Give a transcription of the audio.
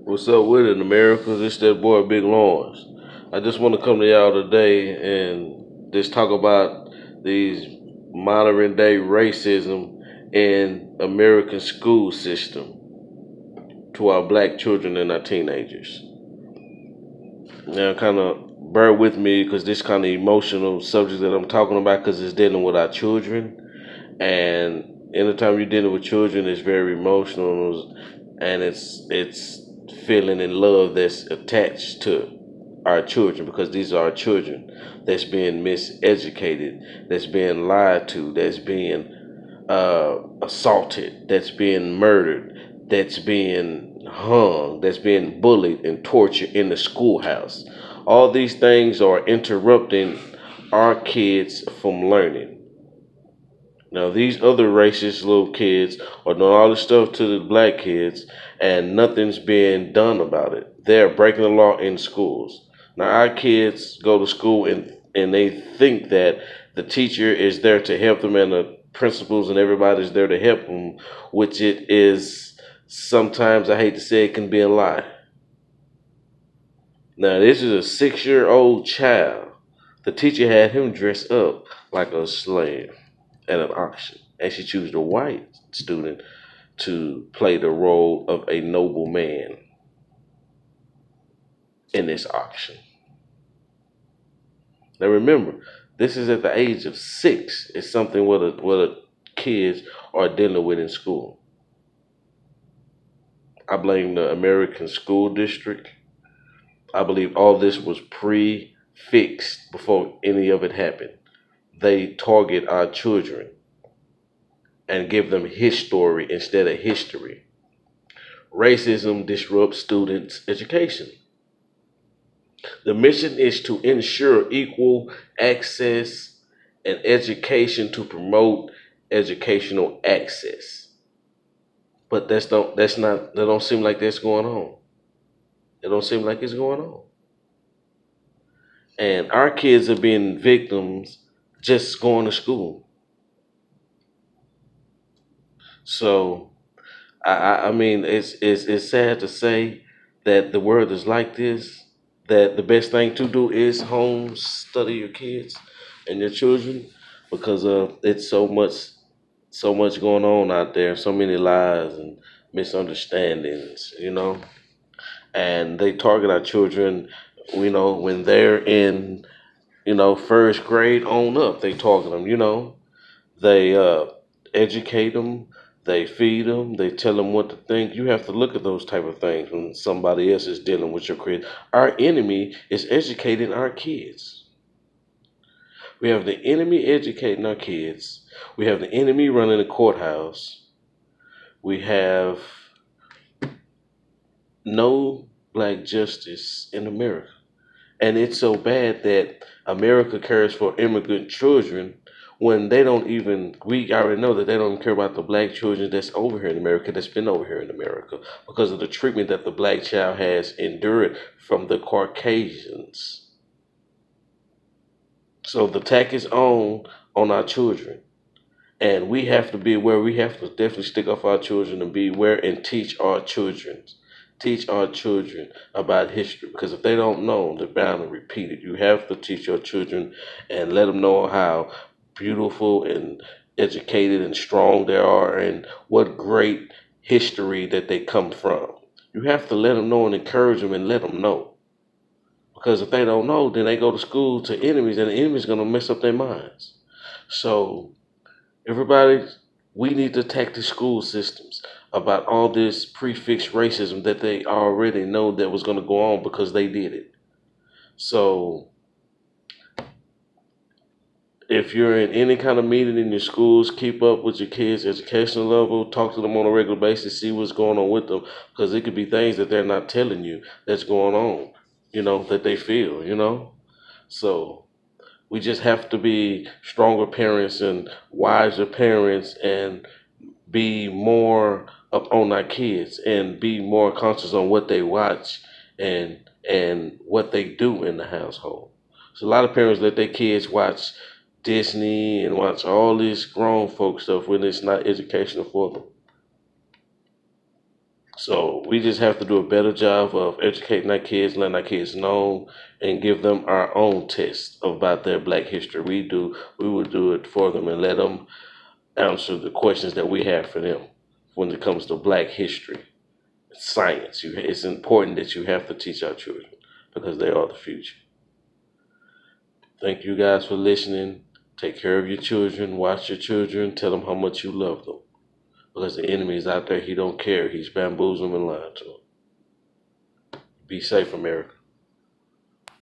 What's up with it, America? This that boy Big Lawrence. I just want to come to y'all today and just talk about these modern day racism in American school system to our black children and our teenagers. Now, kind of bear with me because this kind of emotional subject that I'm talking about because it's dealing with our children, and anytime you're dealing with children, it's very emotional, and it's feeling in love that's attached to our children because these are our children that's being miseducated, that's being lied to, that's being assaulted, that's being murdered, that's being hung, that's being bullied and tortured in the schoolhouse. All these things are interrupting our kids from learning. Now, these other racist little kids are doing all this stuff to the black kids, and nothing's being done about it. They're breaking the law in schools. Now, our kids go to school and they think that the teacher is there to help them and the principals and everybody's there to help them, which it is sometimes, I hate to say it, can be a lie. Now, this is a 6-year-old child. The teacher had him dressed up like a slave at an auction, and she chose a white student to play the role of a noble man in this auction. Now remember, this is at the age of 6. It's something what kids are dealing with in school. I blame the American school district. I believe all this was pre-fixed before any of it happened. They target our children and give them history instead of history. Racism disrupts students' education. The mission is to ensure equal access and education to promote educational access. But that don't seem like that's going on. It don't seem like it's going on. And our kids are being victims just going to school. So I mean, it's sad to say that the world is like this. That the best thing to do is home study your kids and your children because it's so much going on out there, so many lies and misunderstandings, and they target our children, when they're in, first grade on up, they target them, they educate them, they feed them, they tell them what to think. You have to look at those type of things when somebody else is dealing with your kids. Our enemy is educating our kids. We have the enemy educating our kids. We have the enemy running the courthouse. We have no black justice in America. And it's so bad that America cares for immigrant children when they don't even, we already know that they don't care about the black children that's over here in America, that's been over here in America, because of the treatment that the black child has endured from the Caucasians. So the attack is on our children. And we have to be aware, we have to definitely stick up for our children and be aware and teach our children. Teach our children about history, because if they don't know, they're bound to repeat it. You have to teach your children and let them know how beautiful and educated and strong they are and what great history that they come from. You have to let them know and encourage them and let them know. Because if they don't know, then they go to school to enemies and the enemy's going to mess up their minds. So everybody, we need to attack the school systems about all this prefix racism that they already know that was going to go on because they did it. So if you're in any kind of meeting in your schools, keep up with your kids' educational level, talk to them on a regular basis, see what's going on with them, because it could be things that they're not telling you that's going on, that they feel. So we just have to be stronger parents and wiser parents and be more up on our kids and be more conscious on what they watch and what they do in the household. So a lot of parents let their kids watch Disney and watch all this grown folk stuff when it's not educational for them. So we just have to do a better job of educating our kids, letting our kids know, and give them our own test about their Black history. We would do it for them and let them answer the questions that we have for them when it comes to Black history, science. It's important that you have to teach our children because they are the future. Thank you guys for listening. Take care of your children. Watch your children. Tell them how much you love them. Because the enemy is out there. He don't care. He's bamboozling and lying to them. Be safe, America.